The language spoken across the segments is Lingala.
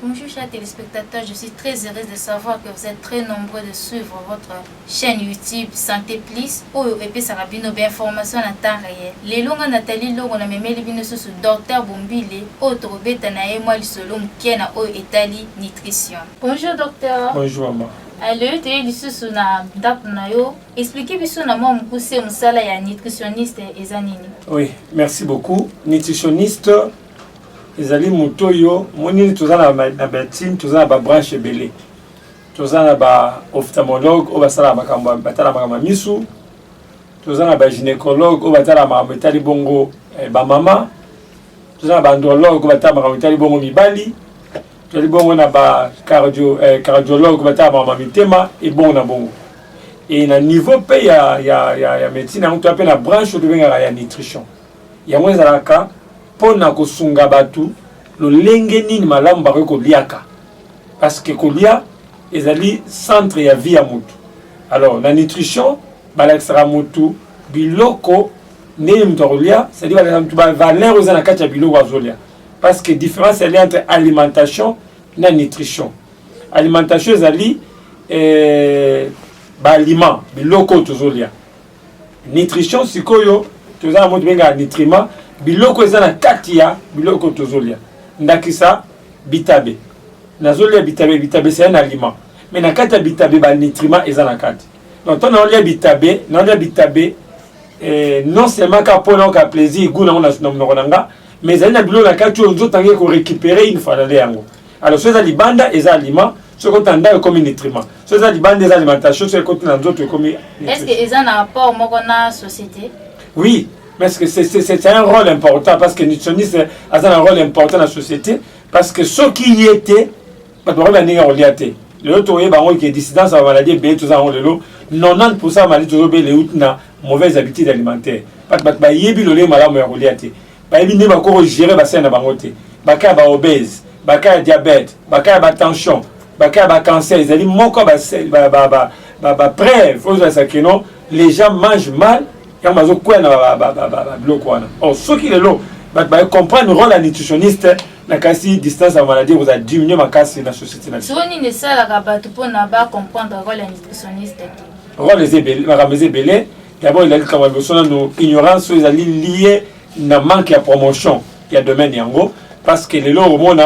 Bonjour chers téléspectateurs, je suis très heureuse de savoir que vous êtes très nombreux de suivre votre chaîne YouTube Santé Plus et puis ça va bien nos informations en temps réel. Les longues Nathalie Logo na memeli bino sous docteur Bombile autre beta na et moi le solo mkiena o etali nutrition. Bonjour docteur. Bonjour maman. Alors tu es sous na dap na yo expliquez biso na moi mkuse msala ya nutritionniste ezanini. Oui, merci beaucoup. Nutritionniste ezali mutoyo moni tozana na médecine tozana ba branche belé. Tozana ba ophtalmologue o basala makambo batala makambo misu. Tozana ba gynécologue o batala makambo etali bongo ba mama. Tozana ba andrologue o batala makambo etali bongo mibali. Tozali bongo na ba cardiologue o batala makambo mitema et bongo na bongo. Et na niveau pe ya médecine on appelle la branche de ya nutrition. Ya mwe zalaka pona kosunga batu lo lenge nini malamu ba ko liaka. Parce que kolia ezali centre ya vie ya mutu. Alors la nutrition balakisaka mutu biloko ne mtolia, c'est-à-dire ba valeur za na kati ya biloko azolia. Parce que différence elle est entre alimentation na nutrition. Alimentation ezali ba aliment biloko tozolia. Nutrition sikoyo tozala mutu benga nutriment biloko ezana kati ya biloko tozolia. Ndakisa bitabe. Nazolia bitabe c'est un aliment. Mais na kati ya bitabe ba nutriment ezana kati. Donc on a bitabe, non seulement ka pona ka plaisir goût na nanga, mais ezana biloko na kati ozo tangi ko récupérer une fois dans yango. Alors ce libanda eza aliment, ce qu'on entend comme nutriment. Ce libanda eza alimentation, ce qu'on entend comme nutriment. Est-ce que ezana rapport moko na société? Oui. Parce que c'est un rôle important, parce que le nutritionniste a un rôle important dans la société, parce que ceux qui y étaient, le autre qui est dissident à la maladie, 90% de la maladie est mauvaise habitude alimentaire. Parce que les gens qui ont maladie, ils ont géré les obèses, les diabète, la tension, le cancer, ils ont preuve, les gens mangent mal. Oh, ceux qui comprennent le rôle d'un nutritionniste, la distance à la maladie, vous a diminué ma casse dans la société. Si on est ça, la pour ne comprendre le rôle d'un nutritionniste. Le rôle des belés, d'abord, il a dit que l'ignorance est liée à manque de promotion qui y a domaine yango, parce que les lois au monde,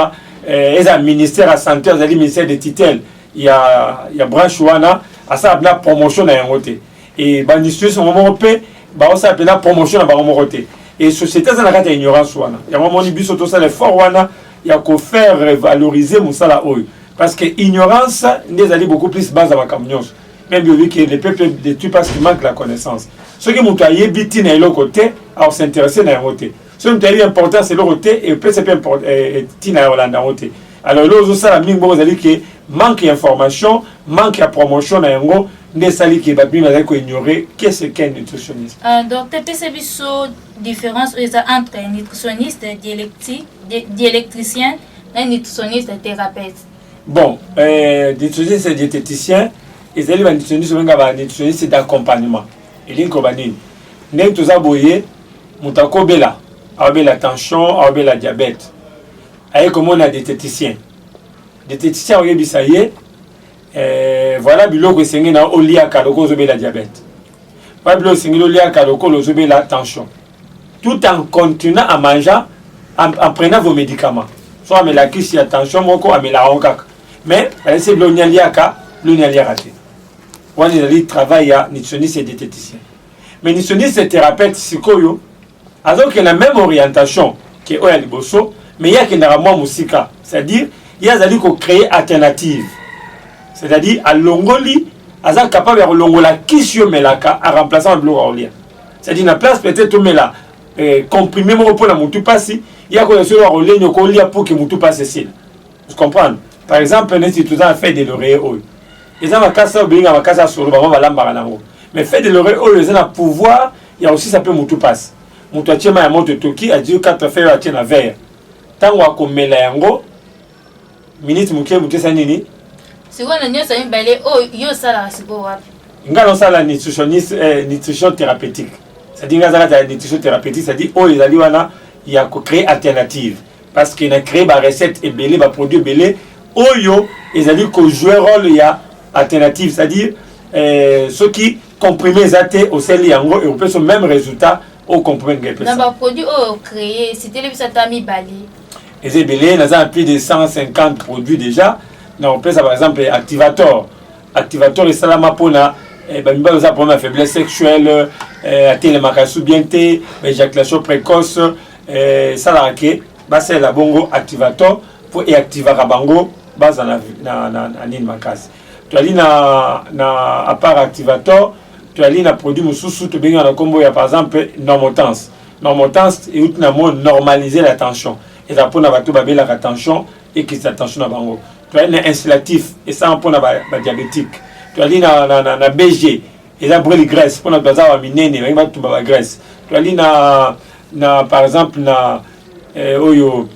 il y a un ministère de la santé, il y a un ministère de tutelle, il y a branche ouana, à ça, il y a promotion dans yango. Et les nutritionnistes européens, on s'appelle la promotion dans la société. Et la société, c'est la ignorance. Il y a un moment où il l'effort, il y a qu'à faire valoriser mon salaire. Parce que l'ignorance n'est allé beaucoup plus bas à ma camion. Même que les peuples détruisent parce qu'il manque la connaissance. Ceux qui m'ont taillé, bitin à l'autre côté, à s'intéresser à l'autre côté. Ceux qui m'ont taillé important, c'est l'autre côté, et peut-être important, et tina à l'autre côté. Alors, l'autre, ça, la mingo, vous allez que manque d'information, manque de promotion dans l'autre. Qu'est-ce qu'un nutritionniste? Donc, tu sais la différence entre un nutritionniste diélectricien et un nutritionniste thérapeute? Bon, nutritionniste et diététicien, ils ont un nutritionniste d'accompagnement. Il y a un cobanine. Nous avons la tension, la diabète. Et comme on a des diététiciens. Des diététiciens, voilà biloko sengi na olia kaloko zobe la diabète. Voilà biloko sengi olia kaloko zobe la tension. Tout en continuant à manger, en prenant vos médicaments. Soit mais la crise la tension moko mais la ronkaka. Mais c'est l'onia liaka, l'onia raté. On est travail à nutritionniste et diététicien. Mais nutritionniste et thérapeute sikoyo, alors qu'il a la même orientation que oya liboso, mais il y a qu'il n'a pas musika, c'est-à-dire il y a des créer alternative. C'est-à-dire, à l'ongoli, à ça capable de longola kisio melaka à remplaçant le bloc orlia. C'est-à-dire, la place peut-être mais là, comprimé mon pour la moutou passi, il y a quoi sur l'orlia, il y a quoi pour que moutou passe ici. Vous comprenez? Par exemple, si tu as fait de l'oreille, ils ont ma casse au bing, ma casse sur le bas, ma lambe. Mais fait de l'oreille, ils ont un pouvoir, il y a aussi ça peut moutou passe. Moutou tient ma monte toki, a dit 4 fers à tient à verre. Tant qu'on met la yango, minute mouké mouté sanini. Si vous avez un balai, yo sala siko wapi. Ngalo sala nutrition thérapeutique. C'est-à-dire la nutrition thérapeutique, c'est-à-dire ils allaient wana il y a créer alternative. parce qu'il a créé des recettes et des produits belé oyo ezali ko jouer rôle ya alternative, c'est-à-dire ceux qui comprimés zaté au sel yango et on peut ce même résultat au comprimé dans les produits créés c'était le satami bali et c'est belé nous avons plus de 150 produits déjà. On peut ça par exemple activator et salama pona bamibalo za pour la faiblesse sexuelle atteindre le makasu bienté éjaculation précoce ça la ke ba c'est la bongo activator pour et activer bango base na nini makasi tu ali na à part activator tu ali na produit mususu to benga na combo ya par exemple normotance et out na mo normaliser la tension et ça pour na bato babela la tension et qui attention na bango tu ali na installatif et ça pour na ba diabétique tu ali na BG et ça brûle graisse pour na baza wa minene ba tu ba graisse tu ali na par exemple na oyo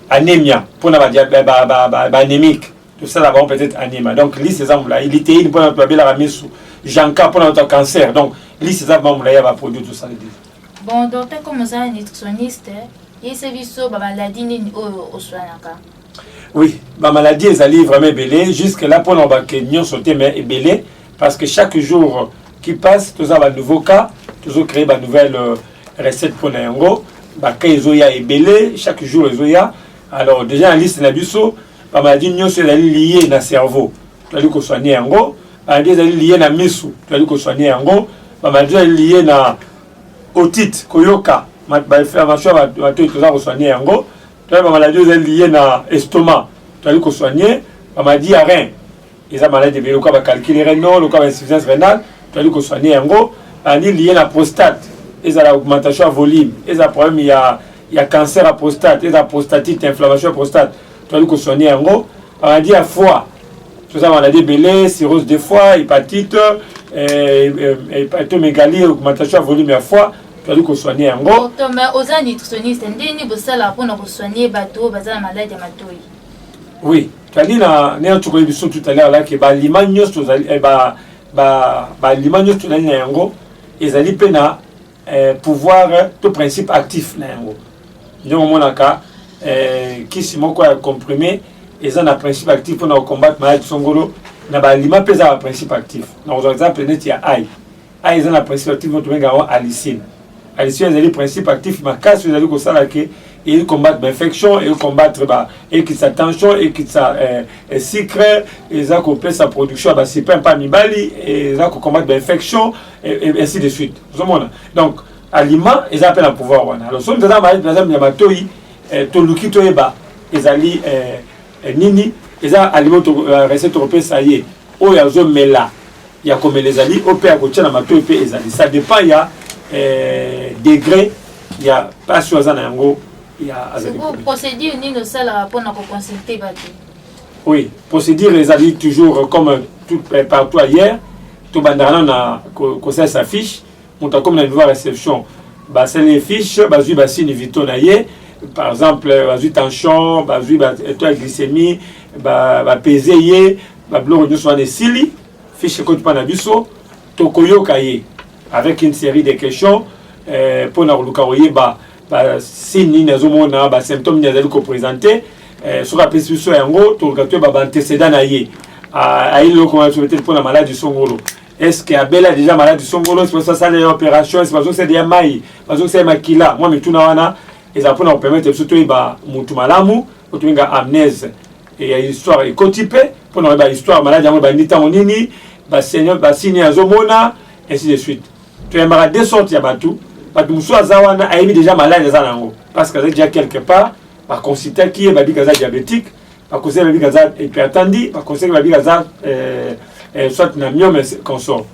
anémia pour na ba anémique tout ça là-bas peut-être anémia donc liste exemple là il était pour na babela la misu janka pour notre cancer donc liste exemple là il va produire tout ça. Bon docteur comme ça nutritionniste et c'est biso ba maladie ni au soignaka. Oui, ma maladie est allée vraiment belé jusque là pour nous que nous sauter mais belé parce que chaque jour qui passe tout ça va nouveau cas toujours créer une nouvelle recette pour nango ba kaizoya est belé chaque jour ezoya alors déjà en liste na biso ba maladie nous c'est lié na cerveau tu allez ko soigner yango ba maladie est lié na misu tu allez ko soigner yango ba maladie est lié na otite koyoka ba information ba to ko soigner yango. Tu as une maladie liée à l'estomac, tu as soigner, la maladie à rein. Ils ont maladie de l'eau, calculer rénal, le cas insuffisance rénale, tu as soigner en gros, la maladie liée à la prostate, ils ont l'augmentation à volume, ils ont problème, il y a cancer à prostate, ils ont prostatite, inflammation à prostate, tu as soigner en gros, la maladie à foie, tu as maladie belée, cirrhose de foie, hépatite, hépatomégalie, augmentation à volume à foie. Tu as soigner en gros. Mais aux nutritionnistes, ndeni bosala pour nous soigner bateau bazala maladie matoi. Oui, tu as dit na tu connais tout à l'heure là que ba limagnos to ba limagnos to na yango ezali pena pouvoir tout principe actif na yango. Donc monaka qui si moko a comprimé et un principe actif pour combattre maladie songolo na ba lima pesa un principe actif. Na par exemple net ya ai un principe actif to benga alicine. Alicine c'est le principe actif ma casse vous allez ko sala que il combattre l'infection et combattre et qui sa tension et qui sa sucre et ça qu'on peut sa production bah c'est pas mibali et ça qu'on combattre l'infection et ainsi de suite. Donc aliment ils appellent un pouvoir wana. Alors son dans par exemple ya matoi to luki to eba ezali nini eza aliment recette européenne ça y est o ya zo mela ya comme les ali au père ko tchana matoi pe ezali ça dépend ya degré il y a pas chose en yango il y a procédure ni le seul rapport à consulter bateau. Oui, procédure les alliés toujours comme tout partout ailleurs tout bandana na conseil sa fiche monta comme la nouvelle réception bah c'est les fiches bazu basine vito na ye par exemple bazu tension bazu état glycémie ba peser ye ba bloc nous soit des sili fiche que tu pas na biso to koyoka ye avec une série de questions pour na lukaoye ba signe nazomona ba symptômes nazali ko présenter sur la prescription yango to lukato ba antécédent na ye a il lo comment peut-être pour la maladie songolo est-ce que abela déjà maladie songolo c'est ça les opérations c'est parce que c'est des mai parce que c'est makila moi mituna wana et ça pour nous permettre surtout ba mutu malamu otuinga amnèse et il y a histoire écotypée pour nous ba histoire maladie yango ba nita monini ba seigneur ba signe azomona ainsi de suite. Tu aimeras deux sortes ya batou parce que muso azawana a émis déjà malade za nango parce que déjà quelque part par considérer qui est babi gaza diabétique par considérer babi gaza hypertendu par considérer babi gaza soit na myome consort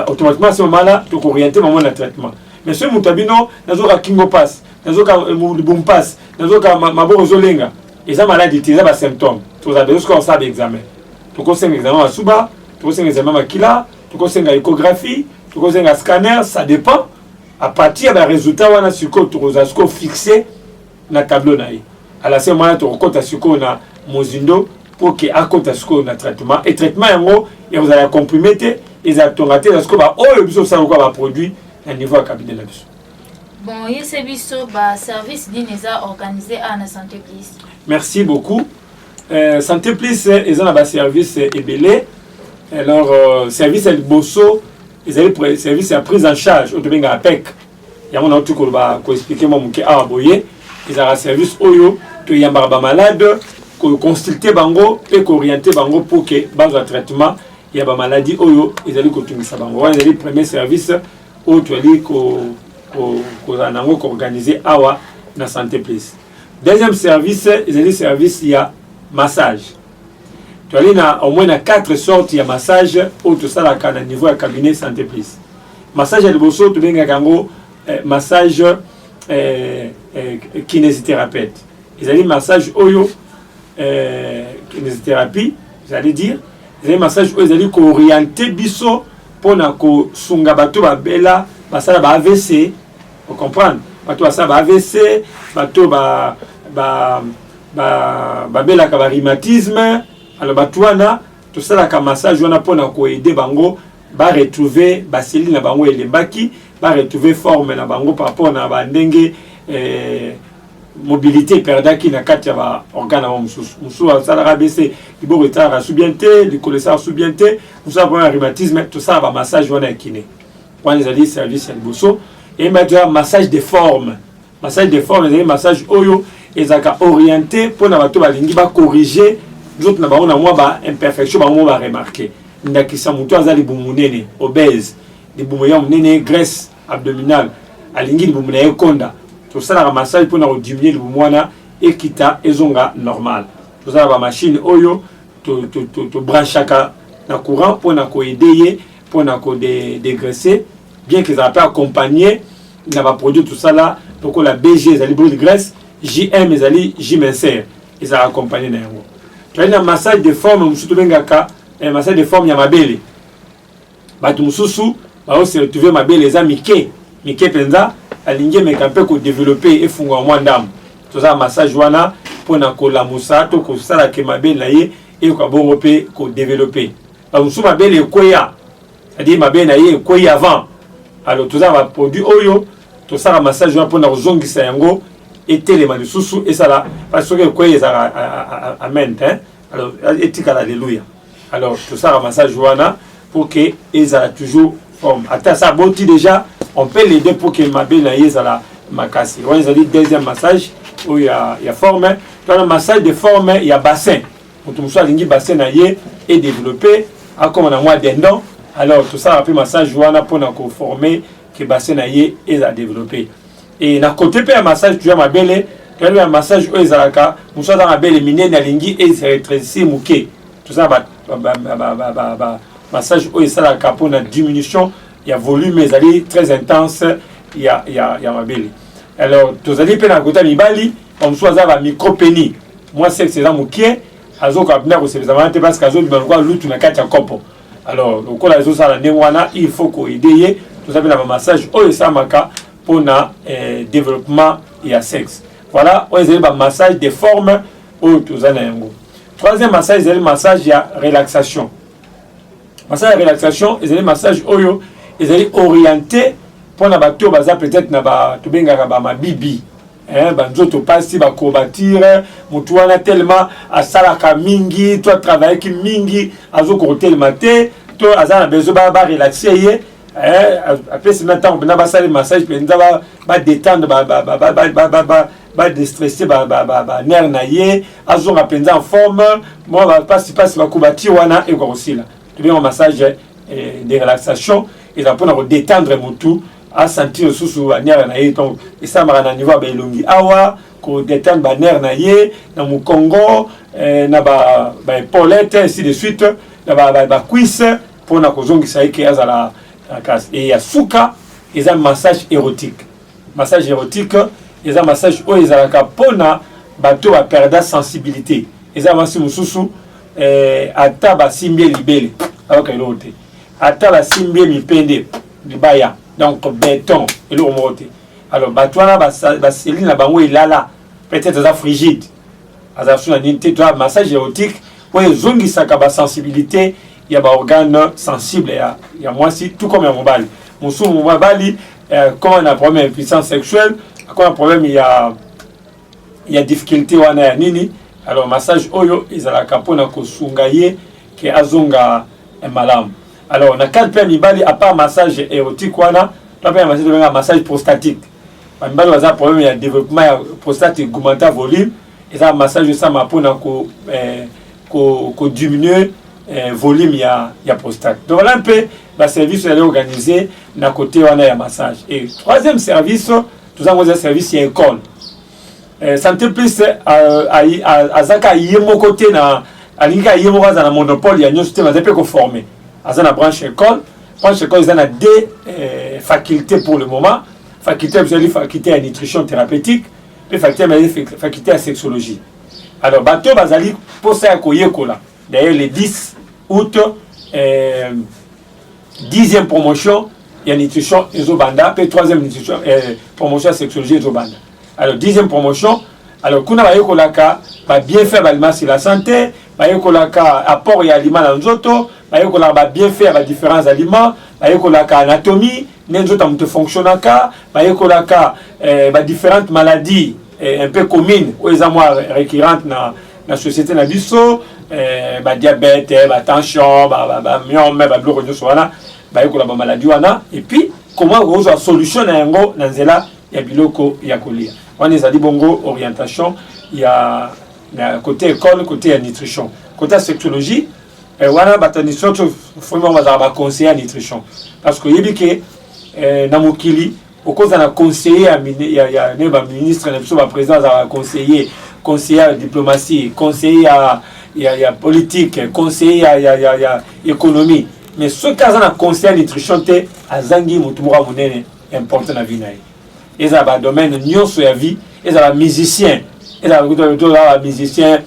automatiquement à ce moment là tu orienter moment de traitement mais ce mutabino nazoka kingo pass nazoka bum pass nazoka maboro zolenga et ça maladie tu as ba symptômes tu as besoin qu'on sache examen tu conseilles examen à suba tu conseilles examen makila tu conseilles échographie tu conseilles un scanner, ça dépend. À partir des résultats, on a ce que tu as fixé dans le tableau. À la semaine, tu as ce qu'on a mozindo pour que à côté de ce qu'on a traitement. Et traitement, et vous allez comprimer et vous allez ce qu'on va produit à niveau cabinet. Bon, c'est biso service d'ineza organisé à la Santé Plus. Merci beaucoup. Santé Plus, ils ont un service ébélé. Alors, service El Bosso, ils ont un service à prise en charge. On te bien à PEC. Il y a un truc qui expliquer moi que à aboyer. Ils ont un service oyo, tu y a un malade, consulter bango et orienter bango pour que base de traitement, il y a une maladie oyo, ils ont continuer ça bango. Ils ont le premier service où tu as dit qu'on organisé awa na Santé Plus. Deuxième service, ils ont le service il y a massage. Tu as au moins 4 sortes de massage où tu as le niveau de cabinet Santé Plus. Massage de bosso, tu as massage kinésithérapeute. Ils ont massage oyo kinésithérapie, j'allais dire. Ils ont massage oyo ils ont orienté biso pour na ko sunga bato ba bela basala ba AVC. Vous comprenez? Bato basala ba AVC, bato ba bela ka rhumatisme. Alors batouana tout ça la massage on a pour na ko aider bango ba retrouver ba cellule na bango elembaki, ba retrouver forme na bango par rapport na ba ndenge mobilité perdaki na kati ya ba organe wa mususu sala ABC ibo retard subienté le cholestérol subienté mususu ba rhumatisme tout ça ba massage on a kiné on les a dit service ya liboso et maintenant massage de forme les massage oyo ezaka orienté pour na bato balingi ba corriger d'autres na ba on a moi ba imperfection ba moi ba remarquer ndakisa mutu azali bumunene obèse de bumuya munene graisse abdominale alingi bumuna ekonda tout ça la massage pour na diminuer le bumwana et kita ezonga normal tout ça la machine oyo to branchaka na courant pour na ko aider pour na ko dégraisser bien que ça peut accompagner na ba produit tout ça là donc la BG ezali brûle graisse JM ezali Jimenser ils a accompagné na yango tu as un massage de forme mususu bengaka un massage de forme ya mabele batu mususu ba se retrouver mabele eza mike penza alingi meka pe ko développer et funga mwa ndam tout ça massage wana pona ko la musa to ko sala ke mabele na ye et ko bongo pe ko développer ba mususu mabele koya c'est-à-dire mabele na ye koya avant alors tout ça va produit oyo tout ça massage wana pona kozongisa yango et telema lisusu et ça là parce que koya za amen hein alors etika alléluia alors tout ça massage wana pour que ils a toujours forme ata ça boti déjà on peut l'aider pour que ma belle aille à la makasi. On a dit deuxième massage où il y a forme. Dans le massage de forme, il y a bassin. Pour tout ça, l'ingi bassin aille et développé. Comme on a moins d'endons, alors tout ça après massage on a pour nous former que bassin aille et à développer. Et d'un côté puis un massage tu as ma belle, tu as un massage où ils a la musa dans la belle mine na lingi et se rétrécir mouké. Tout ça massage où ils a la pour la diminution. Il y a volume, mais c'est très intense. Il y a ma belle. Alors, tous les pays à côté de Bali, on choisit la micropénie. Moi, c'est que c'est un mouquet. Azo kapna ko c'est parce qu'azo bibalwa lutu na kati ya kopo. Alors, le kola azo sala newana, il faut ko aider tout ça le massage o esamaka pour na développement et sexe. Voilà, on est un massage de forme au tozana yango. Troisième massage, c'est le massage ya relaxation. Massage de relaxation, c'est le massage oyo ils allaient orienter pour na bateau baza peut-être na ba to benga ba mabibi banzo to passi ba combattre mutu wana tellement asala ka mingi toi travailler ki mingi azo ko tellement te to azana bezo ba relaxer ye après ce matin on ba sala massage penza ba détendre ba déstresser ba nerf na ye azo nga penza en forme moi ba passi ba combattre wana et ko aussi là to bien un massage de relaxation et ça pour détendre mon tout à sentir sous à nerf na donc et ça m'a na niveau ba elongi awa ko détendre ba nerf na ye na mu Congo na ba épaulette ainsi de suite na ba cuisse pour na kozongisa eke azala casse et ya suka et un massage érotique et un massage o ezalaka pona bato ba perdre sensibilité et ça masi mususu ata ba simbie libele aoka elote ata la simbie mipende libaya donc béton et le remonte alors batwana ba cellule na bango ilala peut-être ça frigide azasuna ninte toi massage érotique pour ezongisaka ba sensibilité ya ba organe sensible ya moi si tout comme ya mobali musumu mobali quand on a un problème d'impuissance sexuelle, quand on a un problème, il y a difficulté wana ya nini. Alors massage oyo ezalaka mpona kosunga ye ke azonga malamu. Alors na kati mpe mibali à part massage érotique wana, to mpe massage prostatique. Mibali baza problème ya développement ya prostate augmenter volume, eza massage osama mpona ko diminuer volume ya prostate. Donc voilà un peu le service est organisé na côté wana ya massage. Et troisième service, tout ça c'est service ya école. Santé plus azaka yemo côté na alinga yemo za na monopole ya nyonso te baza pe ko former. Azana branche école ils ont deux facultés pour le moment. Faculté faculté à nutrition thérapeutique et faculté à sexologie. Alors bateau bazali pour ça koyekola. D'ailleurs le 10 août 10e promotion il y a nutrition ezobanda puis 3e nutrition promotion sexologie ezobanda. Alors 10e promotion, alors kuna bayekolaka ba bien faire aliment sur la santé, bayekolaka apport et aliment dans nzoto, bayekolaka ba bien faire ba différents aliments, bayekolaka anatomie, nzoto amte fonctionnaka, bayekolaka ba différentes maladies un peu communes ou les amours récurrentes na société na biso, ba diabète, ba tension, ba myome, ba bloquage wana, bayekolaka ba maladie wana et puis comment on a solution na yango na nzela ya biloko ya kolia. On est à bongo orientation, il y a côté école, côté nutrition. Côté sexologie, on a batanisation, vraiment on va conseiller à nutrition. Parce que il y a des namukili, au cause d'un conseiller, il y a un ministre, un président, un conseiller à diplomatie, conseiller à politique, conseiller à économie. Mais ce cas d'un conseiller à nutrition, c'est à Zangi Mutumura Munene important à vie. Ils ont un domaine nyonso ya vie, ils ont un musicien, ils ont un musicien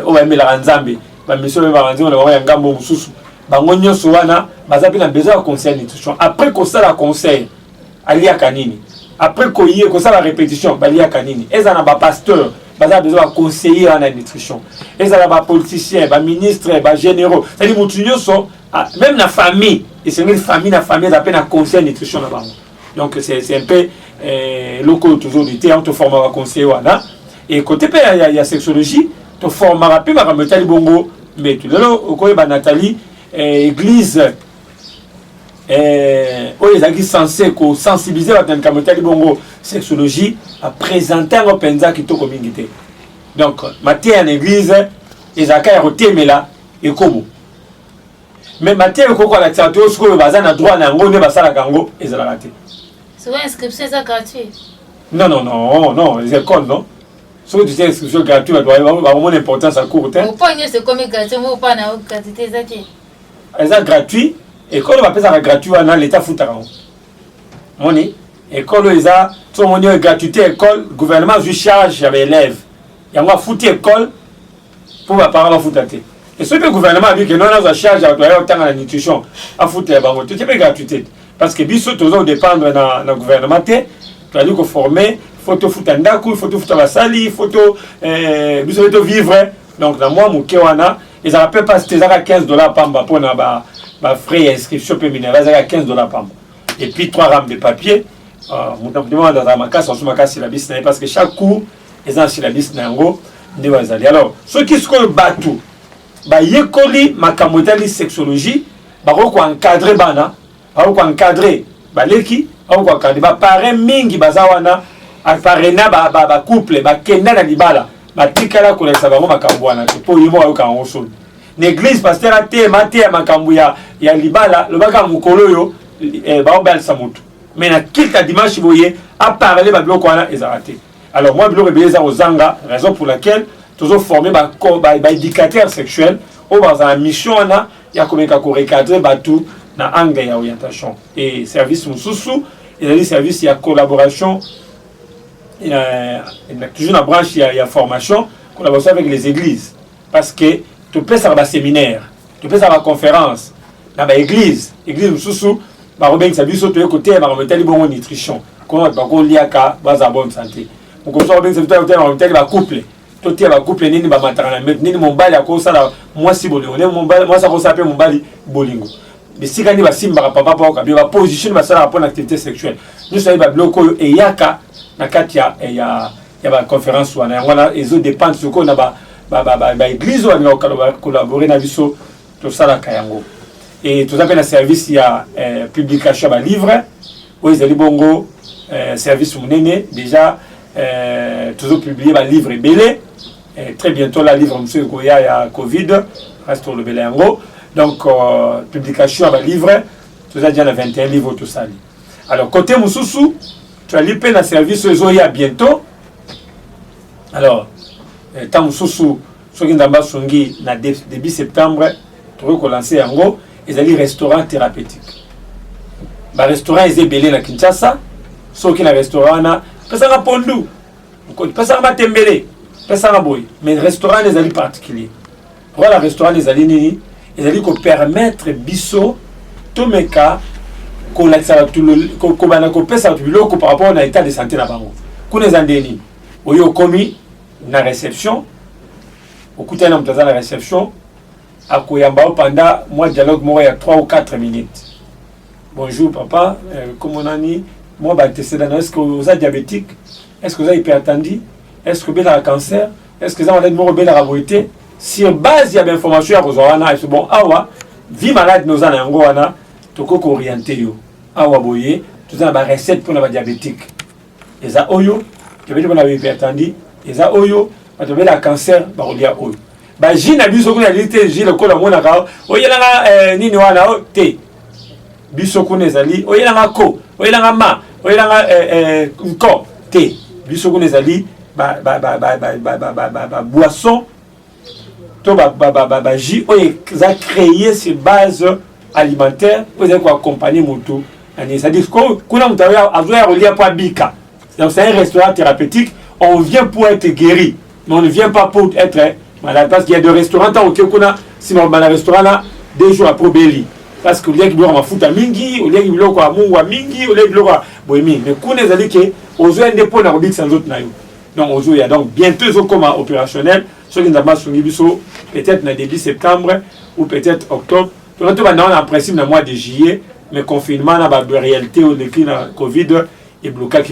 au même la Nzambe, ba mission ba Nzambe na ba ngambo mususu. Bango nyonso wana bazapi na besoin de conseil nutrition. Après ko sala conseil, alia kanini. Après ko yé ko sala répétition, balia kanini. Ils ont ba pasteur, baza besoin de conseiller en nutrition. Ils ont ba politicien, ba ministre, ba généraux. C'est-à-dire mutu nyonso même la famille, et c'est une famille na famille ça appelle un conseil nutrition là-bas. Donc c'est un peu local toujours du thé, on te formera conseiller wana. Et côté il y a sexologie, te formera plus ma Nathalie Bongo, mais tu là au côté ba Nathalie église où les aguis censés sensibiliser la Nathalie Bongo sexologie à présenter un penza qui to communauté. Donc matin en église les accueils roté là et comme mais matin ko ko la tsato ce que bazana droit na ngone basala kango ezala raté. C'est une inscription gratuite. Non, les écoles, non. Si tu sais inscription gratuite, elle doit avoir moins d'importance à court terme. Pourquoi c'est comme gratuit, mais pas na gratuité zaki. Eza gratuit, école va payer ça gratuit na l'état foutara. Moni, école eza tout moni gratuité école, gouvernement je charge avec élèves. Il y a moi foutu école pour ma parole foutaté. Et ce que le gouvernement a dit que non on charge avec autant la nutrition à foutre bango, tu sais gratuité. Parce que biso toujours dépendre dans le gouvernement, tu as dit qu'on former, photo foutandaku, photo futabasali, photo biso vivre. Donc dans moi mon kewana, ils appellent pas c'était à $15 pamba pour na ba frais d'inscription péminale, à $15 pamba. Et puis 3 rames de papier, mon demande dans ma casse, on se macasse la bis parce que chaque cours ils ont sur la bis nango de bazali. Alors ceux qui sont batou, ba yekoli makamotali sexologie, ba ko encadrer bana. Au encadrer baleki au encadrer ba parents mingi bazawana aparena ba couple ba kenda na libala ba tikala ko lesa bango makambo wana po yimo au ka ngosolo l'église pasteur ate mate makambo ya libala le baka mukolo yo ba obel samutu mais na kita dimanche boye a parler ba bloko wana ezarate. Alors moi bloko beza ozanga raison pour laquelle toujours formé ba éducateur sexuel au dans la mission wana ya komeka ko recadrer ba tout na angle ya orientation et service mususu et les services il y a collaboration il y a toujours une branche il y a formation collaboration avec les églises parce que tu peux faire un séminaire tu peux faire une conférence dans ba église mususu ba robin service auto côté ba remettre bon nutrition comment ba ko liaka ba za bonne santé on ko so robin service auto ba remettre ba couple totia ba couple nini ba matana nini mon bali ako sala moi si bolingo mon bali moi ça ko s'appelle mon bali bolingo bisika ni basimbaka papa papa ba position basala pour l'activité sexuelle nous savons ba bloko e yaka na kati ya ba conférence wana ngona ezo dépendre ce qu'on a ba église wana collaborer na biso to sala kayango et tout ça fait un service il y a publication ba livre oui ils bongo service munene déjà toujours publié ba livre belé très bientôt la livre monsieur Goya il y a Covid reste le belé yango. Donc, publication à livre, tout ça, il y a 21 livres, tout ça. Alors, côté Moussoussou, tu as lié un service Zoya bientôt. Alors, tant Moussoussou, ce qui est début septembre, tu vas lancer en gros, ils ont restaurant thérapeutique. Le restaurant est belé na Kinshasa, ce qui est un restaurant, c'est un pondou, c'est un tembélé, c'est un boy. Mais le restaurant est particulier. Voilà, le restaurant est nini. Ils allaient permettre biso tomeka ko la ko bana ko pesa biloko par rapport à l'état de santé na bango kuna zandeni oyo komi na réception okutana mtaza na réception akoyamba pendant moi dialogue moi il y a 3 ou 4 minutes. Bonjour papa, comment on a dit moi antécédent, est-ce que vous êtes diabétique, est-ce que vous êtes hypertendu, est-ce que vous avez un cancer, est-ce que vous avez une raboité. Sur base, il y a des informations à Rosorana. C'est bon, awa, vie malade, nous en avons un toko orienté yo. Awa boye, tout ça, la recette pour la diabétique. Et ça, oyo, tu veux dire qu'on a hypertendu, et ça, oyo, tu veux dire cancer, bah, on dit oyo. Bah, j'ai na biso kuna lité, j'ai le cola mona kao, oye la nini wana o te. Biso kuna zali, oye la ko, oye la ma, oye la ko te. Biso kuna zali, boisson. To ji a créé ces bases alimentaires pour accompagner moto. C'est-à-dire qu'on a bika. Donc c'est un restaurant thérapeutique. On vient pour être guéri, mais on ne vient pas pour être malade. Parce qu'il y a des restaurants qu'on a, si on a un restaurant là, 2 jours après belli. Parce que les gens ont fait mingi, ou les gens ont mingi, ou les gens ont mingi. Mais qu'on a dit que aux gens indépendants, on dit sans autre naïo. Donc il y a donc bientôt ils sont comme opérationnel. Ceux qui ont peut-être le début septembre ou peut-être octobre. Tout le monde en principe dans le mois de juillet, mais confinement, la réalité ou le Covid est bloqué.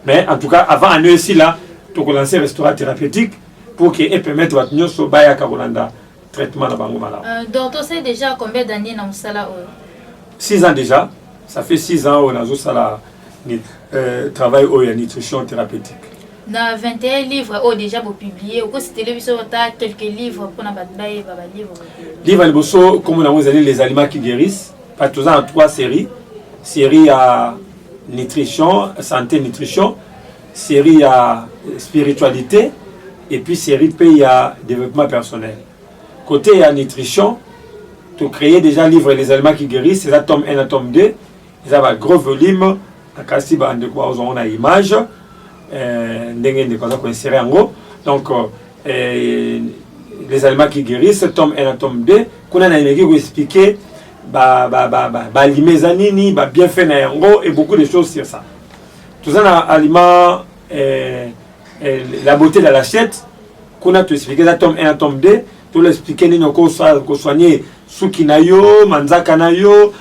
Mais en tout cas, avant un an ici, là, tu as lancé un restaurant thérapeutique pour qu'il permette de nous faire un traitement de bango malade. Donc, tu sais déjà combien d'années dans le salaire? 6 ans déjà. Ça fait 6 ans qu'on a travaillé en nutrition thérapeutique. Dans 21 livres, déjà pour publier, ou si télévision a quelques livres pour les livres. Livre comme on a les aliments qui guérissent, partout en 3 séries. Série à nutrition, santé nutrition, série à spiritualité, et puis série pays à développement personnel. Côté à nutrition, tu crées déjà livre les aliments qui guérissent, c'est tome 1 et tome 2, ils ont un gros volume, on a image. Donc les aliments qui guérissent, tome 1 et tome 2, qu'on a expliqué l'imezanini, bien fait et beaucoup de choses sur ça. Tout ça, aliments, la beauté de l'assiette, qu'on a expliqué ça tome 1 et tome 2, tout l'expliquer qu'on soigner Sukinayo, Manzakanayo,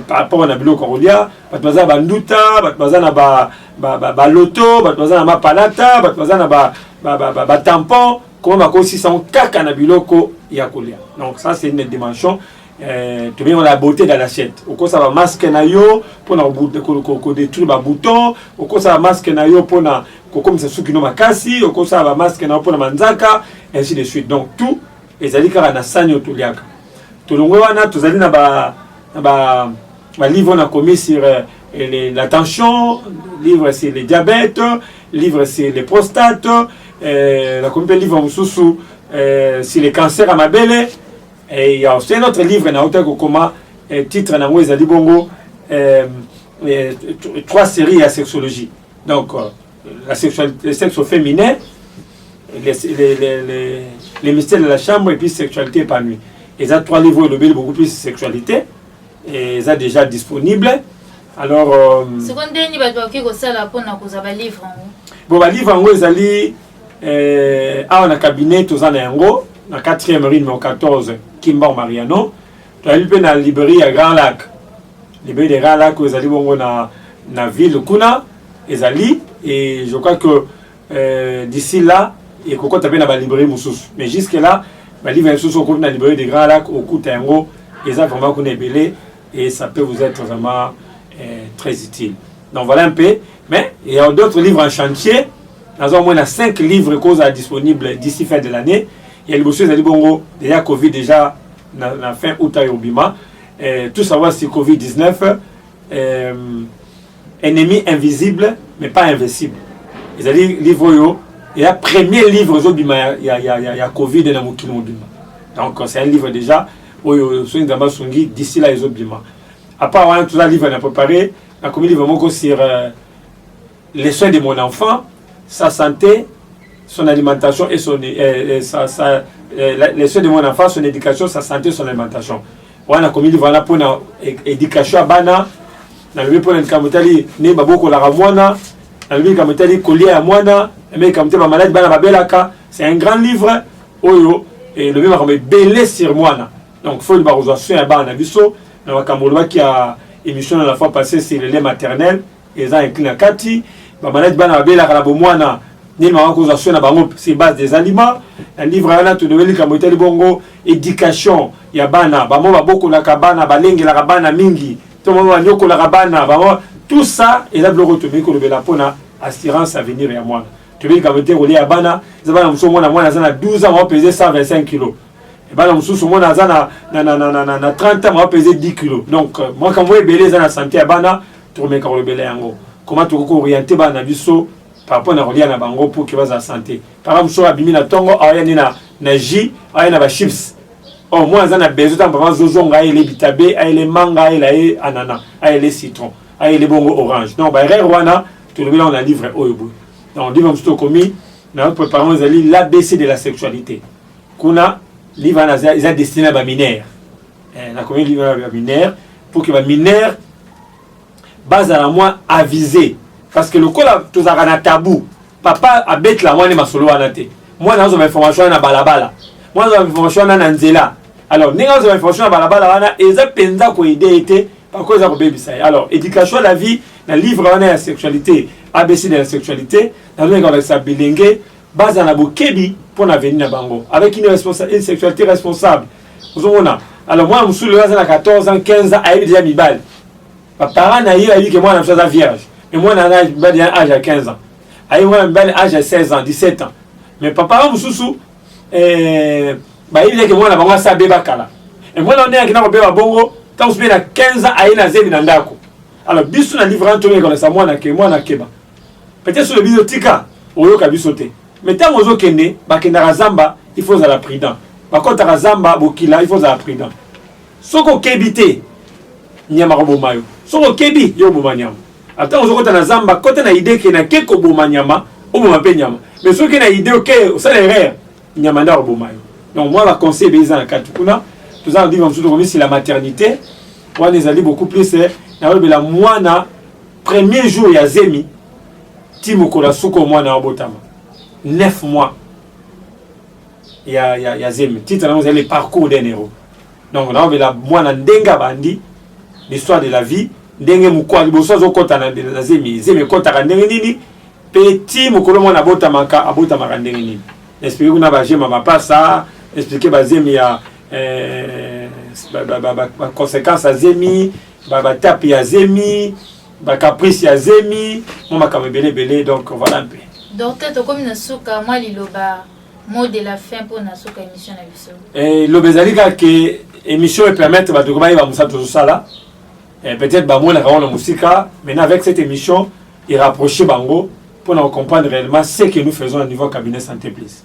par rapport à Nabilo Korolia, Batmaza Banduta, Batmaza na loto, Batmaza na palata, Batmaza na tampon, comment aussi son kaka Nabiloko Yakolia. Donc ça c'est une dimension. Tu vois la beauté de l'assiette. Au quoi ça va masque nayo pour détruire les boutons. Au quoi ça va masque nayo pour na comme ça Sukino makasi. Au quoi ça va masque nayo pour na manzaka, ainsi de suite. Donc tout ezali kaka na sanyo tuliaka. Tulongwe wana tuzali na livre on a commis sur la tension, livre sur le diabète, livre sur les prostates, la commis livre sur le cancer à mabele. Et il y a aussi un autre livre na comment titre na ezali bongo 3 séries à sexologie. Donc le sexe féminin, les mystères de la chambre et puis sexualité épanouie. Et ça 3 livres de beaucoup plus sexualité. Et ça déjà disponible. Alors seconde ni ba ko sala pona ko za ba livre. Bon ba livre ngo ezali on a cabinet tous en yango na 4e rue numéro 14 Kimba Mariano. toali pe na librairie ya Grand Lac. Librairie de Grand Lac ezali bongo na ville kuna ezali, et je crois que d'ici là et koko tapé na ba librairie mususu. Mais jusque là ba livre mususu ko na librairie de Grand Lac au Kutango, eza vraiment qu'on est belé et ça peut vous être vraiment très utile. Donc voilà un peu, mais il y a d'autres livres en chantier. Nous avons au moins 5 livres qui sont disponibles d'ici fin de l'année. Il y a le monsieur Zali Bongo, déjà Covid, déjà la fin août à Yobima. Tout savoir si Covid-19, ennemi invisible, mais pas invincible. Ils ont dit livre, il y a premier livre, il y a Covid dans le Mokino. Donc c'est un livre déjà, d'ici là, ils ont bima. À part tout ça, livre on a préparé, on a commis livre sur les soins de mon enfant, sa santé, son alimentation et son les soins de mon enfant, son éducation, sa santé, son alimentation. On a commis livre là pour l'éducation à Bana, dans le pour l'kamotali ne baboko la ramwana, dans le kamotali collier à moana, mais kamotali ba malade bana babelaka, c'est un grand livre oyo et le même comme belé sur moana. Donc faut le barozo soin à Bana biso, dans Kamolwa qui a émission la fois passée sur le lait maternel, et ça inclina kati, ba malade bana babelaka la bomwana. Ni ma cause sur la bango c'est base des aliments, un livre là tout de même comme tel bongo éducation ya bana ba mo ba boko la kabana ba lengi la kabana mingi to mo ba nyoko la kabana ba tout ça et là le retourner ko le la pona assurance avenir ya moi tu veux comme tel ya bana za bana muso mona mwana za na 12 ans va peser 125 kg et bana muso mona za na 30 ans va peser 10 kg. Donc moi quand moi belé za na santé ya bana tu remets ko le belé yango comment tu ko orienter bana biso par rapport à relier na bango pour que va santé. Par exemple, sur abimi na tongo ayani na jus, ayana ba chips. Oh moi ça na besoin tant par zozonga et les bitabe, ay les manga et les ananas, ay les citron, ay les bongo orange. Non, ba rwana tout le monde on a livré oyobo. Donc livre msto komi na préparons ali l'ABC de la sexualité. Kuna livre na za destiné ba mineur. Na komi livre ba mineur pour que ba mineur base à la moi avisé. Parce que le col a tous un tabou. Papa a bête la moine masolo anate. Moi dans une information na balabala. Moi dans une information na nzela. Alors n'est dans une information na balabala wana eza penza ko idée était par cause ko baby ça. Alors éducation à la vie, dans livre on la sexualité, ABC de la sexualité, dans le avec sa bilingue, base na bokebi pour l'avenir na bango avec une sexualité responsable. Vous on a. Alors moi monsieur le na 14 ans, 15 ans, a eu déjà mibal. Papa na eu a dit que moi na chose vierge. Et moi, j'ai un âge à 15 ans. Et moi, j'ai un âge à 16 ans, 17 ans. Mais papa, Moussou, il dit que moi, je vais faire un kala. Et moi, je vais faire un bongo. Tant que je 15 ans, je vais faire un dako. Alors, bisou na livre Antonio comme ça, moi, je vais peut-être sur le bibliothèque, on va sauter. Mais tant que je vais faire Zamba, il faut être prudent. Par contre, à Zamba, il faut être prudent. Si on kebite, il y a un mayo. Si on kebi, il y a un mayo. Attends, on se na zamba, quand on a idée qu'il y a quelque boma nyama, on va pas nyama. Mais ceux qui ont idée que ça l'erreur, nyama na boma. Donc moi, la conseil bézan à Katukuna, tout ça on dit comme c'est la maternité. On les a dit beaucoup plus c'est la moana premier jour ya zemi, timoko la suko moana obotama. 9 mois. Ya zemi. Titre là vous avez le parcours d'un héros. Donc on a la moana ndenga bandi, l'histoire de la vie. Ndenge mukwa liboso zo kota na zemi kota ka ndenge nini petit mukolo mona abota maka ndenge nini expliquer kuna ba jema ba pasa expliquer ba zemi ya ba conséquences ya zemi ba tape ya zemi ba caprice ya zemi moma ka belé donc voilà un peu. Donc to comme na suka moi liloba mot de la fin pour na suka émission na biso. Le bezalika que émission permettre ba to ba ba musa to sala. Peut-être Bango la Raon Moussika, maintenant avec cette émission, il rapproche Bango pour nous comprendre réellement ce que nous faisons au niveau cabinet Santé Plus.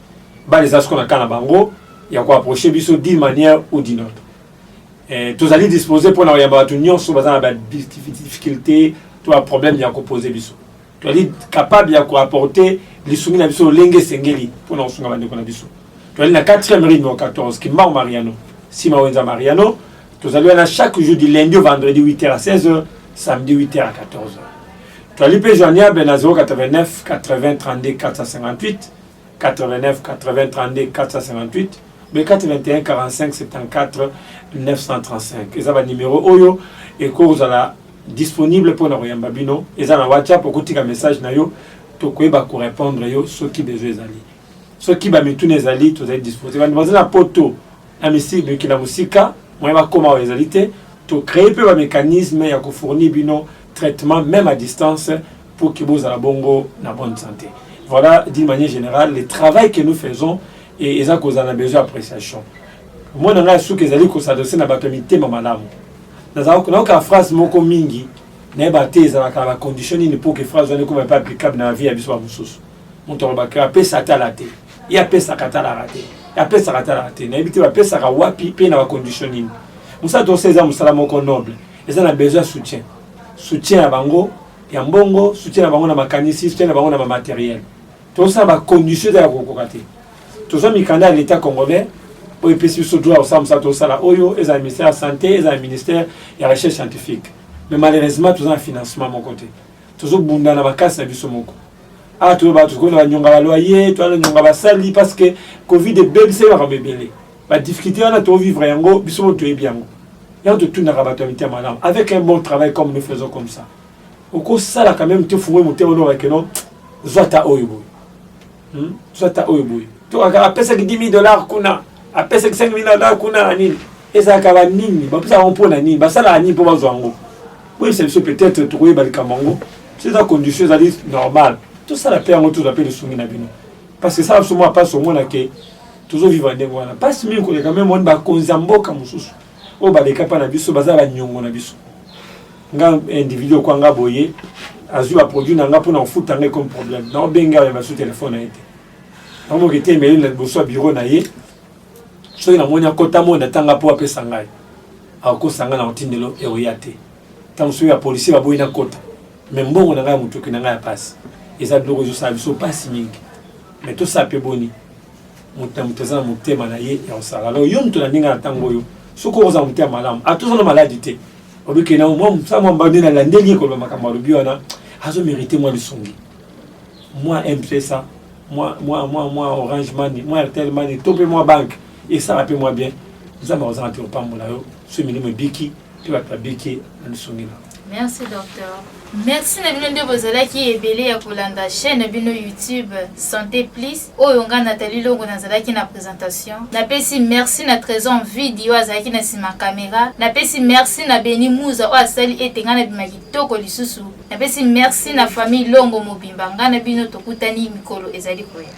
Les as qu'on a à Bango, il y a quoi approcher Bisso d'une manière ou d'une autre. Tous allez disposer pour nous avoir une union sur la difficulté, tout un problème il y a posé Bisso. Tu allez capable de apporter les soumis à Bisso Lengue Sengeli pour nous soumettre à Bisso. Tu allez dans 4e rythme 14 qui m'a Mariano, Sima Wenza Mariano. Nous allons chaque jour du lundi au vendredi 8h à 16h, samedi 8h à 14h. Tu as l'IP joignable à 089 80 32 458, 89 80 32 458, B81 45 74 935. Et ça va numéro Oyo et que vous allez disponible pour nous yamba bino. Et ça na WhatsApp pour que message na yo to koyeba ko répondre yo ceux qui besoin zali. Ceux qui ba metune zali to zali disposer. Va demander la poto na musique de la musique, moi va comment lesalité to créer peu un mécanisme ya ko fournir bino traitement même à distance pour que vous ayez bongo na bonne santé. Voilà d'une manière générale le travail que nous faisons et ça cause en a besoin d'appréciation. Moi on a sous que zali ko s'adresser na batomité mamalamu. Dans une phrase moko mingi na baté za la condition ni pour que phrase ne comme pas applicable dans la vie à biso mususu. Mon toroba ka pesa talate. Ya pesa katala raté. Ya pesa katala raté. Na ebité ba pesa ka wapi pe na ba condition ni. Musa to seza musala moko noble. Et ça a besoin de soutien. Soutien à bango, ya mbongo, soutien à bango na makanisi, soutien à bango na matériel. Tout ça va conditionner la kokokate. Tout ça mikanda à l'état congolais. Pour épicier ce droit au sam ça tout ça là oyo, et ça ministère de la santé, et ça ministère de la recherche scientifique. Mais malheureusement tout ça financement mon côté. Tout ça bunda na bakasa na biso moko. Ah tout ba tout ko na nyonga ba loyer, tout na nyonga ba sali parce que Covid de bébé c'est va bébélé. Ba difficulté on a to vivre yango, biso mo to ebiango. Et on te tourne à rabatabilité madame avec un bon travail comme nous faisons comme ça. Au cours ça là quand même tu fouer monter au avec non zota oyobo. Zota oyobo. Tu as pesa que 10 000 $ kuna, a pesa que 5 000 $ kuna anini. Et ça ka nini, ba pesa on pona nini, ba sala ani pour bazwango. Oui, c'est peut-être trouver ba kamango. C'est ça condition ça dit normal. Tout ça la paix on tout appelle le sungi na bino. Parce que ça moi pas au monde que toujours vivre ndenge wana. Pas si mimi ko quand même on ba konzamboka mususu. O ba leka pa na biso baza ba nyongo na biso nga individu ko nga boye azu ba produit na nga pona futa nga comme problème na benga ba su téléphone a été na mo kete meli na boso bureau na ye so ina monya kota mo na tanga po apesa ngai a ko sanga na otindelo e oyate tam so ya policier ba boye na kota mais mbongo na nga mutuki na nga ya passe eza biloko zo sa biso passe mingi mais tout ça pe boni muteza mutema na ye ya osala alors yo mtu na ninga na tango yo soko oza mutia malamu atuzana maladie te obike na moi ça moi mbande na landeli ko makambo lobi wana azo mériter moi le songi moi M-Pesa moi Orange Money moi Airtel Money topé moi banque et ça rappelle moi bien ça m'a osé entrer au pambola yo ce minimum biki tu vas pas biki le songi là. Merci docteur. Merci na bino bozala ki ebele ya kolanda chaîne bino YouTube Santé Plus. Oyo nga Nathalie Longo nazala ki na présentation. Na pesi merci na trésor vidéo azaki na sima caméra. Na pesi merci na Beni Muza o asali etenga na bima kitoko lisusu. Na pesi merci na famille Longo Mobimba nga na bino tokutani mikolo ezali koya.